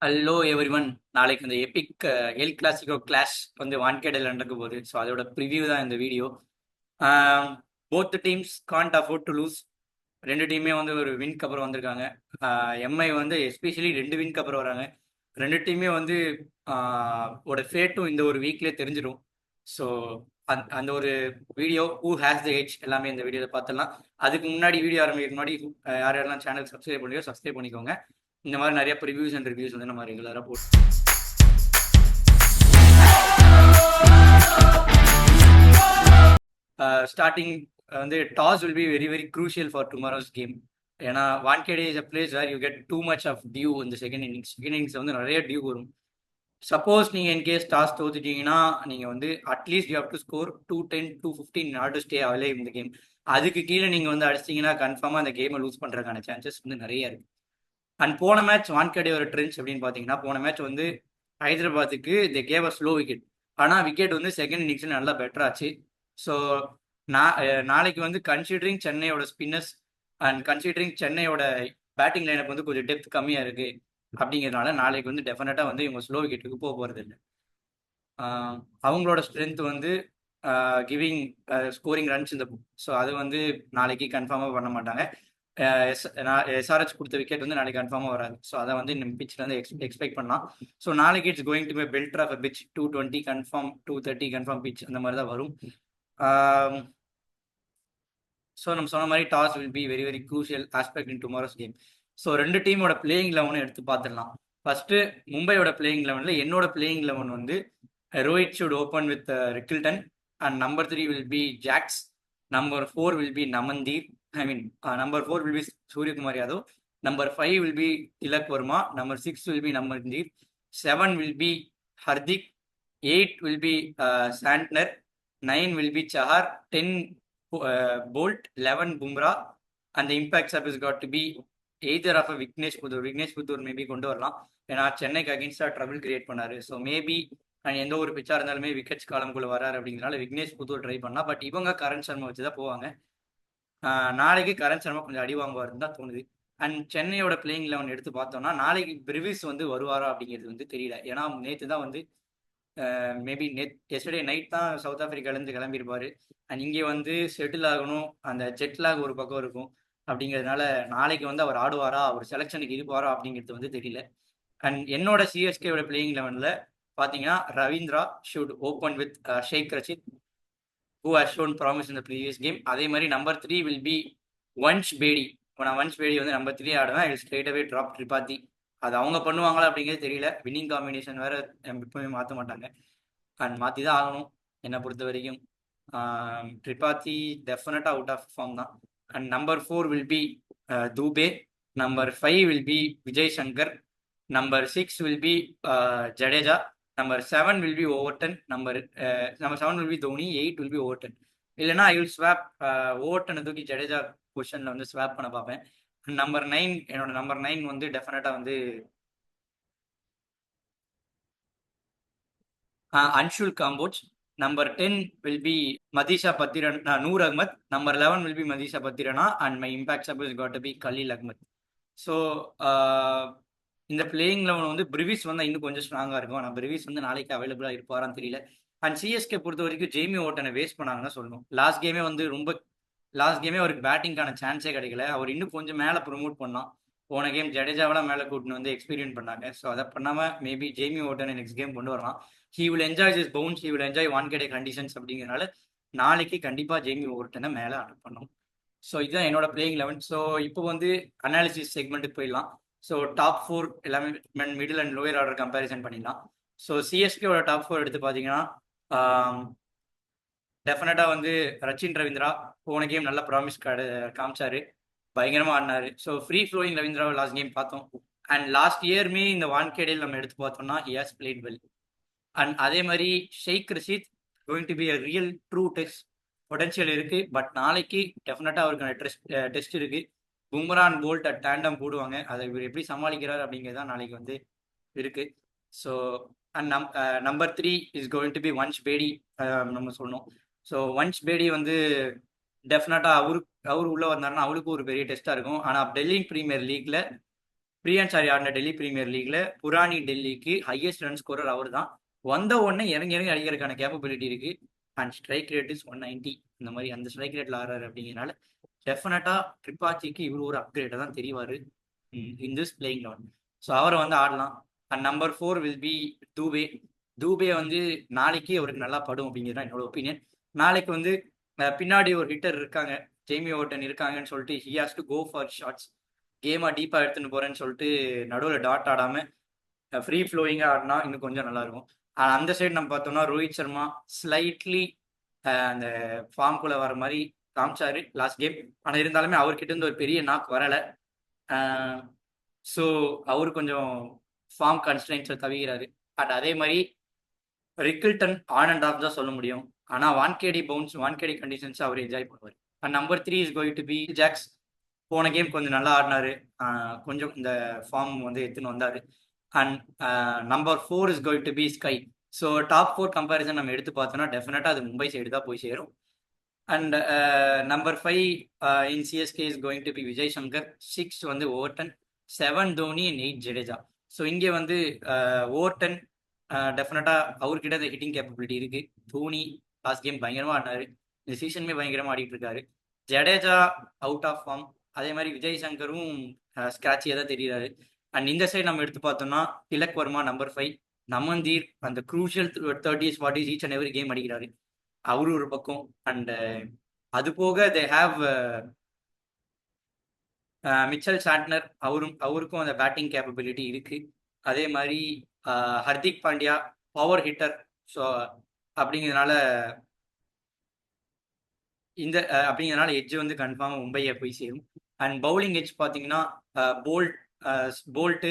Hello everyone. நாளைக்கு இந்த Epic L Clasico clash வந்து வான்கேடில் நடக்க போகுது. ஸோ அதோட ப்ரிவியூ தான் இந்த video. Both teams can't afford to lose. ரெண்டு டீமே வந்து ஒரு வின்க்கு அப்புறம் வந்திருக்காங்க. எம்ஐ வந்து எஸ்பெஷலி ரெண்டு வின்க்கு அப்புறம் வராங்க. ரெண்டு டீமே வந்து ஓட ஃபேட்டும் இந்த ஒரு வீக்லேயே தெரிஞ்சிடும். ஸோ அந்த ஒரு video who has the edge எல்லாமே இந்த வீடியோவில் பார்த்துடலாம். அதுக்கு முன்னாடி வீடியோ ஆரம்பிக்கிறதுக்கு முன்னாடி யார் யாரெல்லாம் சேனல் சப்ஸ்கிரைப் பண்ணியோ சப்ஸ்கிரைப் பண்ணிக்கோங்க. இந்த மாதிரி நிறைய ப்ரிவியூஸ் அண்ட் ரிவ்யூஸ் வந்து நம்ம ரெகுலராக போட்டு ஸ்டார்டிங் வந்து toss will be very very crucial for tomorrow's game. ஏன்னா Wankhede is a place where you get too much of dew இந்த செகண்ட் இன்னிங்ஸ் வந்து நிறைய டியூ வரும். சப்போஸ் நீங்கள் இன்கேஸ் டாஸ் தோத்துட்டீங்கன்னா நீங்கள் வந்து at least you have to score 210 215 not to stay அவைலேவ் இந்த கேம். அதுக்கு கீழே நீங்கள் வந்து அடிச்சிட்டிங்கன்னா கன்ஃபார்மாக அந்த கேமை லூஸ் பண்ணுறதுக்கான சான்சஸ் வந்து நிறைய இருக்கு. அண்ட் போன மேட்ச் வான்கேடேயோட ட்ரெண்ட்ஸ் அப்படின்னு பார்த்தீங்கன்னா, போன மேட்ச் வந்து ஹைதராபாத்துக்கு they gave a slow wicket. ஆனால் விக்கெட் வந்து செகண்ட் இன்னிங்ஸில் நல்லா பெட்டர் ஆச்சு. ஸோ நாளைக்கு வந்து கன்சிடரிங் சென்னையோட ஸ்பின்னர்ஸ் அண்ட் கன்சிடரிங் சென்னையோட பேட்டிங் லைனப் வந்து கொஞ்சம் டெப்த் கம்மியாக இருக்கு அப்படிங்கிறதுனால நாளைக்கு வந்து டெஃபினட்டாக வந்து இவங்க ஸ்லோ விக்கெட்டுக்கு போக போகிறது இல்லை. அவங்களோட ஸ்ட்ரென்த் வந்து கிவிங் ஸ்கோரிங் ரன்ஸ் இந்த புக். ஸோ அது வந்து நாளைக்கு கன்ஃபார்மாக பண்ண மாட்டாங்க. எஸ்ஆர்ஹெச் கொடுத்த விக்கெட் வந்து நாளைக்கு கன்ஃபார்மாக வராது. ஸோ அதை வந்து இந்த பிச்சில் வந்து எக்ஸ்பெக்ட் பண்ணலாம். ஸோ நாளைக்கு it's going to be belter of a pitch. 220 confirm, 230 confirm pitch அந்த மாதிரி தான் வரும். ஸோ நம்ம சொன்ன மாதிரி toss will be very very crucial aspect in tomorrow's game. So ரெண்டு டீமோட பிளேயிங் லெவனும் எடுத்து பார்த்துடலாம். ஃபர்ஸ்ட் மும்பையோட பிளேயிங் லெவனில் என்னோட பிளேயிங் லெவன் வந்து Rohit should open with Rickelton and number 3 will be Jacks. Number 4 will B நமந்தீர். Number 4 will be Suryakumar Yadav. Number 5 will be Tilak Verma. Number 6 will be Namandeep. 7 will be Hardik. 8 will be Santner. 9 will be Chahar. 10 Bolt. 11 Bumrah. And the impact sub has got to be either of a Vignesh Pudhur. Vignesh Pudhur maybe கொண்டு வரலாம். ஏன்னா சென்னைக்கு அகேன்ஸ்டாக trouble create பண்ணாரு. So maybe எந்த ஒரு பிச்சாக இருந்தாலுமே wickets காலம்குள்ளே வராரு அப்படிங்கிறனால விக்னேஷ் புதூர் ட்ரை பண்ணலாம். பட் இவங்க கரண் சர்மா வச்சு தான் போவாங்க. நாளைக்கு கரண் சர்மா கொஞ்சம் அடி வாங்குவாருன்னு தான் தோணுது. அண்ட் சென்னையோட பிளேயிங் லெவன் எடுத்து பார்த்தோம்னா நாளைக்கு பிரிவிஸ் வந்து வருவாரா அப்படிங்கிறது வந்து தெரியல. ஏன்னா நேற்று தான் வந்து மேபி எஸ்டர்டே நைட் தான் சவுத் ஆஃப்ரிக்காலேருந்து கிளம்பியிருப்பாரு. அண்ட் இங்கே வந்து செட்டில் ஆகணும், அந்த ஜெட்லாக் ஒரு பக்கம் இருக்கும். அப்படிங்கிறதுனால நாளைக்கு வந்து அவர் ஆடுவாரா, அவர் செலெக்ஷனுக்கு இருப்பாரா அப்படிங்கிறது வந்து தெரியல. அண்ட் என்னோட சிஎஸ்கேயோட பிளேயிங் லெவனில் பார்த்தீங்கன்னா Ravindra should open with Shaik Rasheed who has shown promise in the previous game. அதே மாதிரி number 3 will be Vansh Bedi. இப்போ நான் வன்ஷ் பேடி வந்து நம்பர் 3 ஆடுவேன். இல் ஸ்ட்ரெயிட் அவே ட்ராப் ட்ரிபாத்தி. அது அவங்க பண்ணுவாங்களா அப்படிங்கிறது தெரியல. வின்னிங் காம்பினேஷன் வேற எப்பவுமே மாற்ற மாட்டாங்க. அண்ட் மாற்றி தான் ஆகணும் என்னை பொறுத்த வரைக்கும். ட்ரிபாத்தி டெஃபினட்டாக அவுட் ஆஃப் ஃபார்ம் தான். And number 4 will be Dube. Number 5 will be Vijay Shankar. Number 6 will be Jadeja. Number 7 will be Overton. Number 7 will be Dhoni. 8 will be Overton. இல்லைனா ஐ வில் ஸ்வாப் ஓவர்டனை தூக்கி ஜடேஜா பொசிஷனில் வந்து ஸ்வாப் பண்ண பார்ப்பேன். நம்பர் 9 என்னோட நம்பர் 9 வந்து டெஃபினட்டாக வந்து Anshul Kamboj. Number 10 will be Matheesha Pathirana, Noor Ahmad. Number 11 will be Matheesha Pathirana and my impact sub is got to be Khaleel Ahmed. So இந்த பிளேயிங் லெவன் வந்து பிரிவிஸ் வந்து இன்னும் கொஞ்சம் ஸ்ட்ராங்காக இருக்கும். ஆனால் பிரிவிஸ் வந்து நாளைக்கு அவைலபிளாக இருப்பாரான்னு தெரியல. அண்ட் சிஎஸ்கே பொறுத்த வரைக்கும் ஜேமி ஓட்டனை வேஸ்ட் பண்ணாங்கன்னு சொல்லணும். லாஸ்ட் கேமே அவருக்கு பேட்டிங்கான சான்ஸே கிடைக்கல. அவர் இன்னும் கொஞ்சம் மேலே ப்ரொமோட் பண்ணலாம். போன கேம் ஜடேஜாவெல்லாம் மேலே கூட்டின்னு வந்து எக்ஸ்பீரியன்ஸ் பண்ணாங்க. ஸோ அதை பண்ணாமல் மேபி ஜேமி ஓட்டனை நெக்ஸ்ட் கேம் கொண்டு வரலாம். He will enjoy this bounce, he will enjoy Wankhede conditions அப்படிங்கிறனால நாளைக்கு கண்டிப்பாக ஜேமி ஓட்டனை மேலே அனுப்பணும். ஸோ இதுதான் என்னோட பிளேயிங் லெவன். ஸோ இப்போ வந்து அனாலிசிஸ் செக்மெண்ட்டுக்கு போயிடலாம். ஸோ டாப் 4 எல்லாமே middle and lower order comparison பண்ணிடலாம். ஸோ சிஎஸ்கேவோட டாப் 4 எடுத்து பார்த்தீங்கன்னா டெஃபினட்டாக வந்து ரச்சின் ரவீந்திரா போன கேம் நல்ல ப்ராமிஸ் காமிச்சாரு, பயங்கரமாக ஆடினாரு. ஸோ ஃப்ரீ ஃப்ளோயிங் ரவீந்திராவை லாஸ்ட் கேம் பார்த்தோம். அண்ட் லாஸ்ட் இயர்மே இந்த வான்கேடியில் நம்ம எடுத்து பார்த்தோம்னா he has played well. And அதே மாதிரி Shaik Rasheed going to be a real true test potential இருக்கு. பட் நாளைக்கு டெஃபினட்டாக அவருக்கான டெஸ்ட் இருக்கு. பும்ரா அண்ட் போல்ட் டேண்டம் போடுவாங்க. அதை இவர் எப்படி சமாளிக்கிறார் அப்படிங்கிறது தான் நாளைக்கு வந்து இருக்கு. So and number 3 is going to be Vansh Bedi நம்ம சொல்லணும். ஸோ வன்ஷ் பேடி வந்து டெஃபினட்டாக அவர் உள்ள வந்தாருன்னா அவருக்கு ஒரு பெரிய டெஸ்ட்டாக இருக்கும். ஆனால் டெல்லி பிரீமியர் லீக்ல பிரியான்சாரி ஆடின டெல்லி பிரீமியர் லீக்ல புராணி டெல்லிக்கு ஹையஸ்ட் ரன் ஸ்கோரர் அவர் தான். வந்த உடனே இறங்கி இறங்கி அடிக்கிறதுக்கான கேப்பபிலிட்டி இருக்கு. And strike rate is 190. இந்த மாதிரி அந்த ஸ்ட்ரைக் ரேட்ல ஆடுறாரு அப்படிங்கிறனால டெஃபினட்டா ட்ரிபாச்சிக்கு இவர் ஒரு அப்கிரேட்டை தான் தெரிவாரு in this playing eleven. So அவரை வந்து ஆடலாம். And number 4 will be Dube. Dube வந்து நாளைக்கு அவருக்கு நல்லா படும் அப்படிங்கிறது என்னோட ஒப்பீனியன். நாளைக்கு வந்து பின்னாடி ஒரு ஹிட்டர் இருக்காங்க, ஜேமி ஓட்டன் இருக்காங்கன்னு சொல்லிட்டு he has to go for shots. கேமா டீப்பா எடுத்துன்னு போறேன்னு சொல்லிட்டு நடுவில் டாட் ஆடாம ஃப்ரீ ஃப்ளோயிங்கா ஆடினா இன்னும் கொஞ்சம் நல்லா இருக்கும். அந்த சைடு நம்ம பார்த்தோம்னா ரோஹித் சர்மா ஸ்லைட்லி அந்த ஃபார்ம்குள்ள வர மாதிரி காமிச்சாரு லாஸ்ட் கேம். ஆனால் இருந்தாலுமே அவர்கிட்ட இருந்து ஒரு பெரிய நாக் வரலை. ஸோ அவர் கொஞ்சம் ஃபார்ம் கன்ஸ்டன்ஸை தவிக்கிறாரு. அண்ட் அதே மாதிரி ரிக்கில்டன் ஆன் அண்ட் ஆஃப் தான் சொல்ல முடியும். ஆனால் வான்கேடி பவுன்ஸ், வான்கேடி கண்டிஷன்ஸ் அவர் என்ஜாய் பண்ணுவார். And number 3 is going to be Jacks. போன கேம் கொஞ்சம் நல்லா ஆடினாரு, கொஞ்சம் இந்த ஃபார்ம் வந்து எடுத்துன்னு வந்தார். And number 4 is going to be SKY. So top 4 comparison நம்ம எடுத்து பார்த்தோம்னா டெஃபினட்டாக அது மும்பை சைடு தான் போய் சேரும். And number 5 in CSK is going to be Vijay Shankar. 6 வந்து Overton, 7 Dhoni and 8 Jadeja. So இங்கே வந்து ஓவர்டன் டெஃபினட்டாக அவர்கிட்ட இந்த ஹிட்டிங் கேப்பபிலிட்டி இருக்கு. தோனி லாஸ்ட் கேம் பயங்கரமாக ஆடினாரு, இந்த சீசனுமே பயங்கரமாக ஆடிட்டு இருக்காரு. ஜடேஜா அவுட் ஆஃப் ஃபார்ம், அதே மாதிரி விஜய் சங்கரும் ஸ்கிராட்சியாக தான் தெரியுறாரு. அண்ட் இந்த சைடு நம்ம எடுத்து பார்த்தோம்னா திலக் வர்மா நம்பர் 5, நமந்தீர் அந்த crucial 30s 40s each and every game அடிக்கிறாரு, அவரு ஒரு பக்கம். அண்ட் அது போக தே ஹாவ் மிச்சல் சாட்னர், அவருக்கும் அந்த பேட்டிங் கேப்பபிலிட்டி இருக்கு. அதே மாதிரி Hardik Pandya power hitter. So அப்படிங்கிறதுனால அப்படிங்கிறதுனால எட்ஜ் வந்து கன்ஃபார்மாக மும்பையை போய் சேரும். அண்ட் பவுலிங் எட்ஜ் பார்த்தீங்கன்னா போல்ட்டு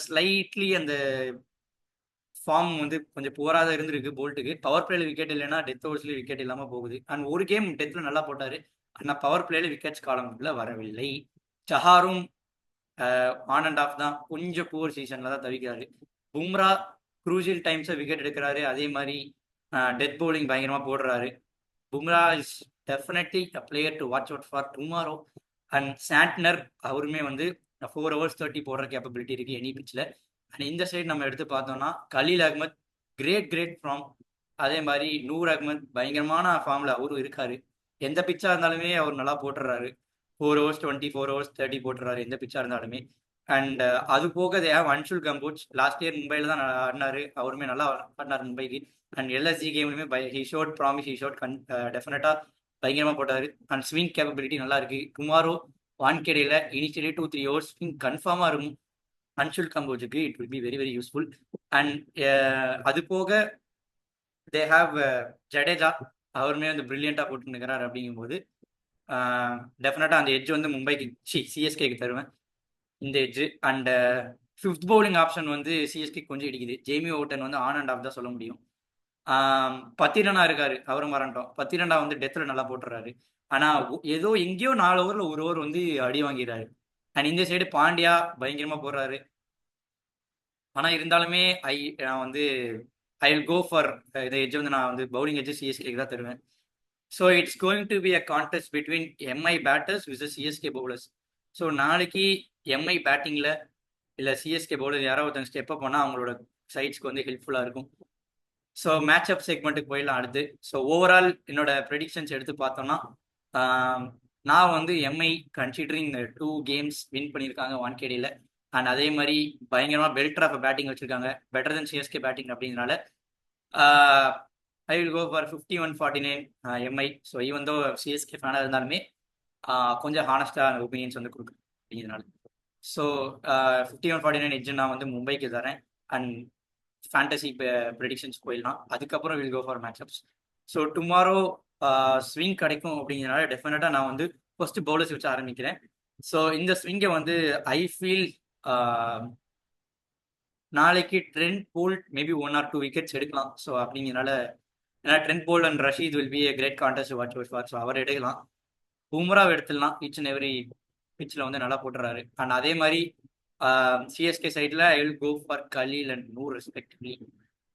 ஸ்லைட்லி அந்த ஃபார்ம் வந்து கொஞ்சம் புவராக இருந்திருக்கு போல்ட்டுக்கு. பவர் பிளேல விக்கெட் இல்லைன்னா டெத் ஓவர்ஸ்லேயே விக்கெட் இல்லாமல் போகுது. அண்ட் ஒரு கேம் டெத்தில் நல்லா போட்டார், ஆனால் பவர் பிளேல விக்கெட்ஸ் காலம்ல வரவில்லை. சஹாரும் ஆன் அண்ட் ஆஃப் தான், கொஞ்சம் புவர் சீசனில் தான் தவிக்கிறாரு. பும்ரா க்ரூசியல் டைம்ஸை விக்கெட் எடுக்கிறாரு, அதே மாதிரி டெத் பவுலிங் பயங்கரமாக போடுறாரு. Bumrah is definitely a player to watch out for tomorrow. And Santner அவருமே வந்து 4 hours 30 போடுற கேப்பபிலிட்டி இருக்கு எனி பிச்சில். அண்ட் இந்த சைடு நம்ம எடுத்து பார்த்தோம்னா கலீல் அகமத் கிரேட் ஃபார்ம், அதே மாதிரி நூர் அகமத் பயங்கரமான ஃபார்மில் அவரும் இருக்காரு. எந்த பிச்சாக இருந்தாலுமே அவர் நல்லா போட்டுறாரு. 4 hours 20, 4 hours 30 போட்டுறாரு எந்த பிச்சாக இருந்தாலுமே. அண்ட் அது போக they have Anshul Kamboj. Last year மும்பையில் தான் ஆடினாரு, அவருமே நல்லா ஆடினார் மும்பைக்கு. அண்ட் எல்எஸ்ஜி கேம்லையுமே he showed promise, he showed டெஃபினட்டாக பயங்கரமாக போட்டார். அண்ட் ஸ்விங் கேப்பபிலிட்டி நல்லா இருக்கு. டுமாரோ வான்கேடியில் இனிஷியலி 2-3 hours ஸ்விங் கன்ஃபார்மாக இருக்கும் அன்ஷுல் கம்போஜுக்கு. It will be very useful. And அது போக தே ஹாவ் ஜடேஜா, அவருமே வந்து பிரில்லியண்டாக போட்டுருக்கிறார். அப்படிங்கும்போது டெஃபினட்டாக அந்த எட்ஜ் வந்து மும்பைக்கு சிஎஸ்கேக்கு தருவேன் இந்த edge. And fifth bowling option வந்து சிஎஸ்கே கொஞ்சம் இடிக்குது. ஜேமி ஓட்டன் வந்து ஆன் அண்ட் ஆஃப் தான் சொல்ல முடியும். பத்திரனா இருக்காரு, அவரும் மறந்துட்டோம். பத்திரண்டா வந்து டெத்தில் நல்லா போட்டுறாரு, ஆனால் ஏதோ எங்கேயோ 4 ஓவரில் 1 ஓவர் வந்து அடி வாங்கிறாரு. அண்ட் இந்த சைடு பாண்டியா பயங்கரமாக போடுறாரு. ஆனால் இருந்தாலுமே நான் வந்து ஐ வில் கோ ஃபார் இந்த எட்ஜ் வந்து நான் வந்து பவுலிங் எட்ஜ் சிஎஸ்கேக்கு தான் தருவேன். So it's going to be a contest between MI batters versus CSK bowlers. So நாளைக்கு எம்ஐ பேட்டிங்கில் இல்லை சிஎஸ்கே பவுலர் யாராவது ஒருத்தங்க ஸ்டெப் அப் பண்ணால் அவங்களோட சைட்ஸ்க்கு வந்து ஹெல்ப்ஃபுல்லாக இருக்கும். ஸோ மேட்ச் அப் செக்மெண்ட்டுக்கு போயிடலாம் அடுத்து. ஸோ ஓவரால் என்னோட ப்ரெடிக்ஷன்ஸ் எடுத்து பார்த்தோம்னா நான் வந்து எம்ஐ கன்சிடரிங் 2 games வின் பண்ணியிருக்காங்க வான்கேடியில். அண்ட் அதே மாதிரி பயங்கரமாக பெல்டர் ஆஃப் பேட்டிங் வச்சுருக்காங்க, பெட்டர் தென் சிஎஸ்கே பேட்டிங். அப்படிங்கிறனால I will go for 51-49 MI. So even though CSK ஃபேனாக இருந்தாலுமே கொஞ்சம் ஹானஸ்டாக ஒப்பீனியன்ஸ் வந்து கொடுக்குறேன் அப்படிங்கிறனால. ஸோ 51-49 எட்ஜ் நான் வந்து மும்பைக்கு தரேன். அண்ட் ஃபேண்டசி ப்ரெடிக்ஷன்ஸ் போயிடலாம், அதுக்கப்புறம் will go for matchups. So tomorrow swing கிடைக்கும் அப்படிங்கிறனால டெஃபினட்டாக நான் வந்து ஃபர்ஸ்ட் பவுலர்ஸ் வச்சு ஆரம்பிக்கிறேன். ஸோ இந்த ஸ்விங்கை வந்து ஐ ஃபீல் நாளைக்கு Trent Boult maybe 1 or 2 wickets எடுக்கலாம். ஸோ அப்படிங்கிறனால ஏன்னா Trent Boult and Rasheed will be a great contest to watch out for. So அவர் எடுக்கலாம். பும்ராவை எடுத்துடலாம், ஈச் அண்ட் எவரி பிச்சில் வந்து நல்லா போட்டுறாரு. அண்ட் அதே மாதிரி சிஎஸ்கே சைடில் I will go for Khaleel and Noor respectively.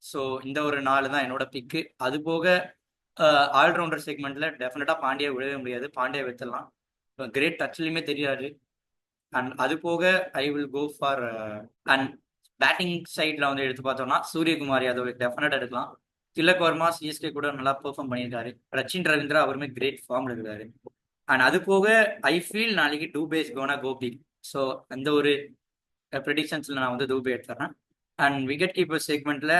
So இந்த ஒரு 4 தான் என்னோட பிக்கு. அது போக ஆல்ரவுண்டர் செக்மெண்ட்டில் டெஃபினட்டாக பாண்டியா விடவே முடியாது, பாண்டியா வித்துடலாம். கிரேட் டச்லையுமே தெரியாது. அண்ட் அது போக I will go for and batting சைடில் வந்து எடுத்து பார்த்தோம்னா சூரியகுமார் யாதவ் டெஃபினட் எடுக்கலாம். திலக் வர்மா சிஎஸ்கே கூட நல்லா பெர்ஃபார்ம் பண்ணியிருக்காரு. ரச்சின் ரவீந்திரா அவருமே கிரேட் ஃபார்ம்ல இருக்காரு. அண்ட் அது போக ஐ ஃபீல் நாளைக்கு Dube is gonna go big. So அந்த ஒரு ப்ரெடிக்ஷன்ஸில் நான் வந்து டூபே எடுத்துறேன். அண்ட் விக்கெட் கீப்பர் செக்மெண்ட்டில்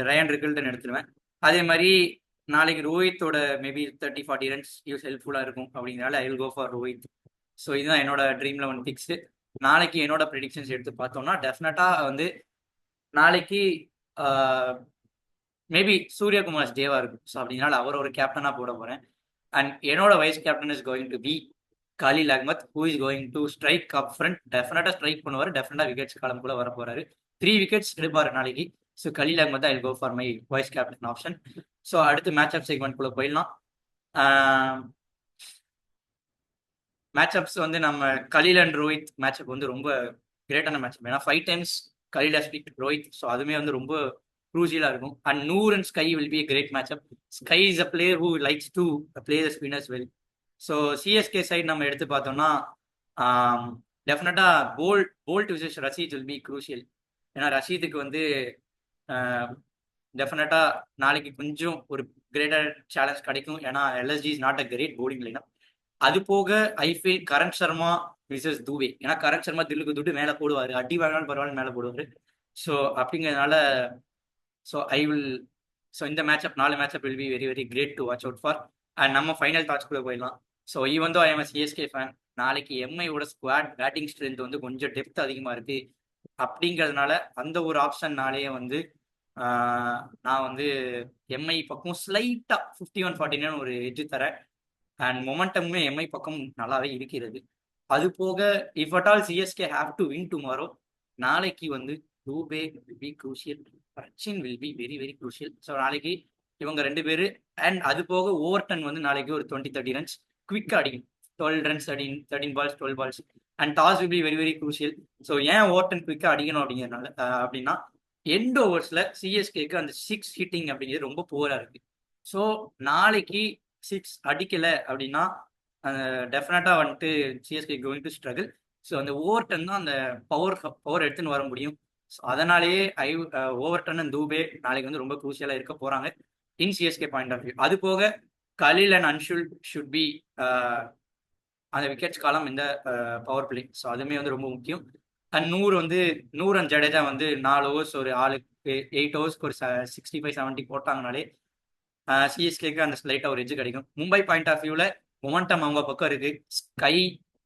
ரயான் ரிகல்டன் எடுத்துருவேன். அதே மாதிரி நாளைக்கு ரோஹித்தோட மேபி 30-40 ரன்ஸ் யூஸ் ஹெல்ப்ஃபுல்லாக இருக்கும் அப்படிங்கிறனால I will go for Rohit. So இதுதான் என்னோட ட்ரீம் 11 பிக்ஸு. நாளைக்கு என்னோட ப்ரெடிக்ஷன்ஸ் எடுத்து பார்த்தோம்னா டெஃபினட்டாக வந்து நாளைக்கு மேபி சூரியகுமார் டேவா இருக்கும். ஸோ அப்படினால அவர் ஒரு கேப்டனாக போட போகிறேன். அண்ட் என்னோட vice captain is going to be Khaleel Ahmed, who is going to strike up front. டெஃபினட்டாக ஸ்ட்ரைக் பண்ணுவார். டெஃபினட்டாக விக்கெட்ஸ் காலம் கூட வர போறாரு. 3 விக்கெட்ஸ் எடுப்பார் நாளைக்கு. So Khaleel Ahmed I go for my vice captain option. So அடுத்து மேட்ச் அப் செக்மெண்ட் குள்ள போயிடலாம். மேட்ச் அப்ஸ் வந்து நம்ம கலீல் அண்ட் ரோஹித் மேட்சப் வந்து ரொம்ப கிரேட்டான மேட்சப். ஏன்னா 5 times Khaleel has beat Rohit. So அதுவுமே வந்து ரொம்ப க்ரூசியலாக இருக்கும். And Noor and SKY will be a great matchup. SKY is a player who likes to play the spinners well. So CSK side நம்ம எடுத்து பார்த்தோம்னா டெஃபினட்டாக Boult versus Rasheed will be crucial. ஏன்னா ரஷீதுக்கு வந்து டெஃபினட்டாக நாளைக்கு கொஞ்சம் ஒரு கிரேட்டர் சேலஞ்ச் கிடைக்கும். ஏன்னா LSG is not a great bowling lineup. அது போக I feel Karan Sharma versus Dube. ஏன்னா கரண் சர்மா தில்லுக்கு துட்டு மேலே போடுவார். அடி வாங்கினாலும் பரவாயில்ல மேலே போடுவார். ஸோ அப்படிங்கிறதுனால ஸோ ஐ வில் இந்த matchup 4 matchup will be very very great to watch out for. And நம்ம ஃபைனல் தாட்ஸ்குள்ளே போயிடலாம். ஸோ ஈவன் தோ ஐ எம் சிஎஸ்கே ஃபேன், நாளைக்கு எம்ஐயோட ஸ்குவாட் பேட்டிங் ஸ்ட்ரென்த் வந்து கொஞ்சம் டெப்த் அதிகமாக இருக்கு. அப்படிங்கிறதுனால அந்த ஒரு ஆப்ஷன்னாலேயே வந்து நான் வந்து எம்ஐ பக்கம் ஸ்லைட்டாக 51-49 ஒரு எட்ஜ் தரேன். அண்ட் மொமெண்டமுமே எம்ஐ பக்கம் நல்லாவே இருக்கிறது. அது போக if at all CSK have to win tomorrow, நாளைக்கு வந்து Dube will be crucial, Rachin will be very very crucial. So நாளைக்கு இவங்க 2 பேர். அண்ட் அது போக ஓவர்டன் வந்து நாளைக்கு ஒரு 20-30 ரன்ஸ் குவிக்காக அடிக்கும். 12 runs 13 balls 12 balls. And toss will be very very crucial. So ஏன் ஓவர்டன் குவிக்காக அடிக்கணும் அப்படிங்கிறனால அப்படின்னா எண்ட் ஓவர்ஸில் சிஎஸ்கேக்கு அந்த 6 ஹிட்டிங் அப்படிங்கிறது ரொம்ப புவராக இருக்கு. ஸோ நாளைக்கு 6 அடிக்கலை அப்படின்னா டெஃபினட்டாக வந்துட்டு CSK going to struggle. So அந்த ஓவர்டன் தான் அந்த பவர் எடுத்துன்னு வர முடியும். ஸோ அதனாலேயே ஓவர்டன் அண்ட் தூபே நாளைக்கு வந்து ரொம்ப க்ரூசியலாக இருக்க போகிறாங்க in CSK point of view. அது போக Khaleel and Anshul should be அந்த விக்கெட்ஸ் காலம் இந்த பவர் பிளே. ஸோ அதுவுமே வந்து ரொம்ப முக்கியம். அண்ட் நூர் அண்ட் ஜடேஜா வந்து 4 ஓவர்ஸ் ஒரு ஆளுக்கு 8 ஓவர்ஸ்க்கு ஒரு 65-70 போட்டாங்கனாலே சிஎஸ்கேக்கு அந்த ஸ்லைட்டாக ஒரு எட்ஜ் கிடைக்கும். மும்பை பாயிண்ட் ஆஃப் வியூவில் மொமெண்டம் அவங்க பக்கம் இருக்கு. ஸ்கை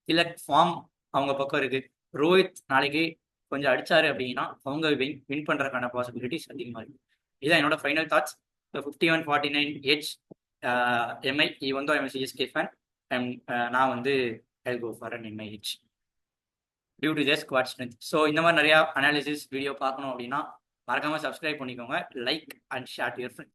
திலக் ஃபார்ம் அவங்க பக்கம் இருக்கு. ரோஹித் நாளைக்கு கொஞ்சம் அடிச்சாரு அப்படின்னா அவங்க வின் பண்றதுக்கான பாசிபிலிட்டிஸ் அதிகமாக இருக்கு. இதுதான் என்னோட ஃபைனல் தாட்ஸ். 51-49 edge Mi. வந்து ஐ எம் சிஎஸ்கே ஃபேன். நான் வந்து I go for an MI edge due to their squad strength. So இந்த மாதிரி நிறையா அனாலிசிஸ் வீடியோ பார்க்கணும் அப்படின்னா மறக்காம சப்ஸ்கிரைப் பண்ணிக்கோங்க. Like and share to your friends.